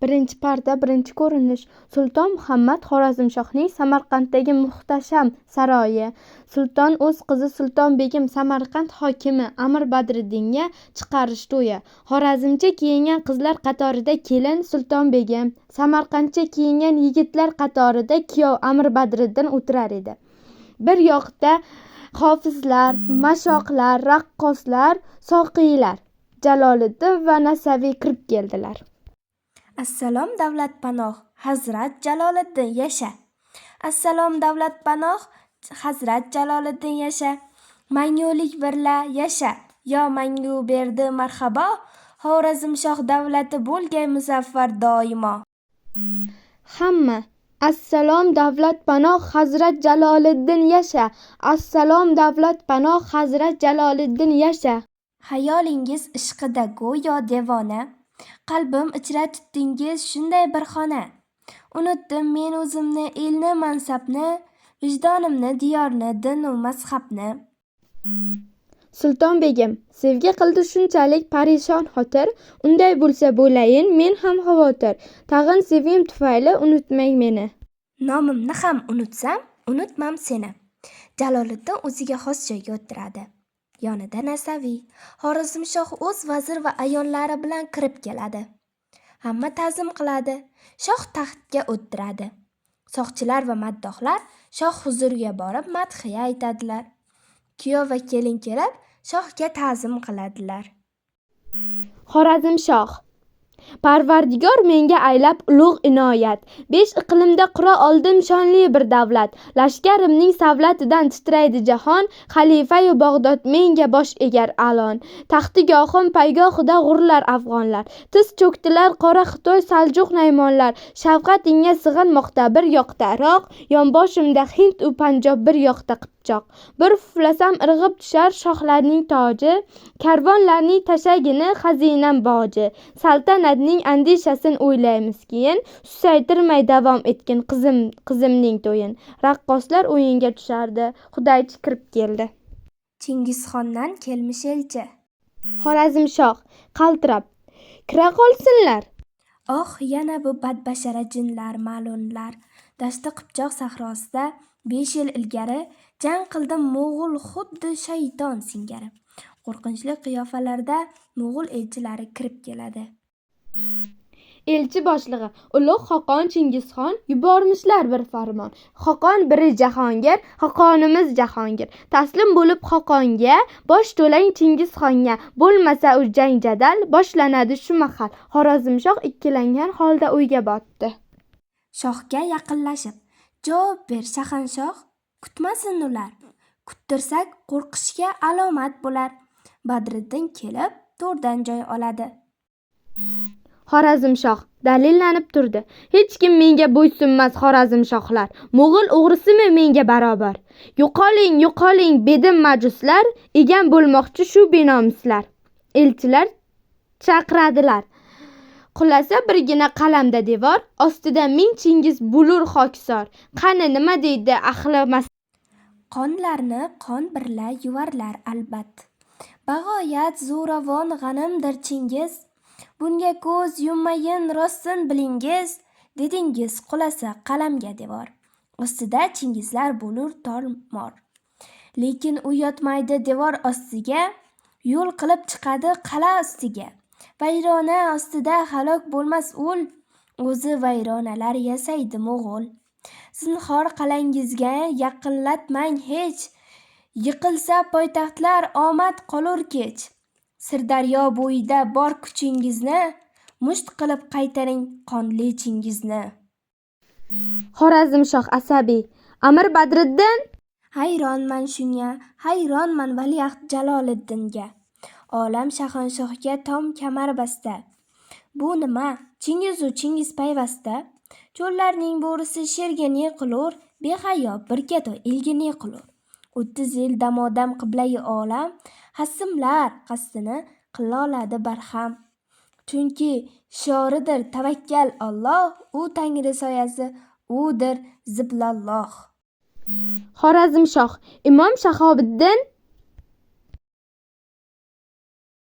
Birinchi parda, birinchi ko'rinish. Sulton Muhammad Xorazmshohning Samarqanddagi muhtasham saroyi. Sulton o'z qizi Sulton Begim Samarqand hokimi Amir Badriddinga chiqarish to'yi. Xorazmcha kiyingan qizlar qatorida kelin Sulton Begim, Samarqandcha kiyingan yigitlar qatorida kuyov Amir Badriddin o'tirar edi. Bir yoqda hofizlar, mashoqlar, raqqoslar, soqiylar Jaloliddin va Nasaviy kirib keldilar. Assalom davlatpanoh, Hazrat Jaloliddin yasha. Assalom davlatpanoh, Hazrat Jaloliddin yasha. Mangulik birla yasha. Yo mangu berdi marhabo, Xorazmshoh davlati bo'lgay muzaffar doimo. Hamma Assalom davlatpanoh, Hazrat Jaloliddin yasha. Assalom davlatpanoh, Hazrat Jaloliddin yasha. Hayolingiz ishqida go'yo devona, qalbim ichra tutdingiz shunday bir xona. Unutdim men o'zimni, elni, mansabni, vijdonimni, diyorni, dinu mazhabni. Sulton Begim sevgi qildi shunchalik parishon xotir, unday bo'lsa bo'layin men ham xavotir. Tag'in sevgim tufayli unutmang meni. Nomimni ham unutsam, unutmam seni. Jaloliddin o'ziga xos joyga o'tiradi. Yonida Nasaviy. Xorazmshoh o'z vazir va ayonlari bilan kirib keladi. Hamma ta'zim qiladi. Shoh taxtga o'tiradi. Soqchilar va maddohlar shoh huzuriga borib madhiya aytadilar. Kuyov va kelin kelib shohga ta'zim qiladilar. Xorazmshoh Parvardigor menga aylab ulug' inoyat. 5 iqlimda qura oldim shonli bir davlat. Lashkarimning savlatidan titraydi jahon, xalifa-yu Bag'dod menga bosh egar alon. Taxtigohim paygohida g'urlar afg'onlar. Tiz cho'ktilar qora Xitoy Saljuq naymonlar. Shafqatingga sig'inmoqda bir yoqda Iroq, yonboshimda Hind u Panjob bir yoqda Qipchoq. Bir puflasam irg'ib tushar shohlarning toji, karvonlarning tashagini xazinam boji. Saltanatning andishasin o'ylaymiz keyin, susaytirmay davom etgin qizimning to'yin. Raqqoslar o'yinga tushardi, Xudaychi kirib keldi. Chingizxondan kelmish elchi. Xorazmshoh qaltirab, kira qolsinlar. Oh, yana bu badbashara jinlar, ma'lunlar. Dashti Qipchoq sahrosida 5 yil ilgari jang qildim mo'g'ul xuddi shayton singari. Qo'rqinchli qiyofalarda mo'g'ul elchilari kirib keladi. Elchi boshlig'i ulug' Xoqon Chingizxon yubormishlar bir farmon. Xoqon biri Jahongir, Xoqonimiz Jahongir. Taslim bo'lib Xoqonga, bosh to'lang Chingizxonga. Bo'lmasa u jang jadal boshlanadi shu mahal. Xorazmshoh ikkilangan holda o'yga botdi. Shohga yaqinlashib, javob ber shahanshoh, kutmasin ular. Kuttirsak qo'rqishga alomat bo'lar. Badriddin kelib to'rdan joy oladi. Xorazmshoh dalillanib turdi. Hech kim menga bo'ysunmas Xorazmshohlar. Mo'g'ul o'g'risimi menga barobar. Yo'qoling, yo'qoling bedim majuslar, egam bo'lmoqchi shu benomuslar. Elchilar chaqiradilar. Qulasa birgina qalamda devor, ostida ming Chingiz bo'lur hokisor. Qani nima deydi ahli Qonlarni qon birla yuvarlar albat. Bag'oyat zo'ravon g'animdir Chingiz. Bunga ko'z yummayin rostsin bilingiz, dedingiz qulasa qalamga devor. Ostida Chingizlar bo'lur tormor. Lekin u yotmaydi devor ostiga, yo'l qilib chiqadi qala ostiga. Vayrona ostida halok bo'lmas ul, o'zi vayronalar yasaydi mo'g'ul. Zinhor qalangizga yaqinlatmang hech, yiqilsa poytaxtlar omad qolur kech. Sirdaryo bo'yida bor kuchingizni, musht qilib qaytaring qonli Chingizni. Xorazmshoh asabiy. Amir Badriddin Hayronman shunga, hayronman valiahd Jaloliddinga. Olam shahanshohga tom kamar basta. Bu nima? Chingizu Chingiz payvasta. Cho'llarning bo'risi sherga ne qilur, behayo bir gato elga ne qilur. 30 yil damodam qiblai olam, hasimlar qasdini qila oladi barham. Chunki shoridir tavakkal Alloh, u Tangri soyasi, udir ziblalloh. Xorazmshoh Imom Shahobiddin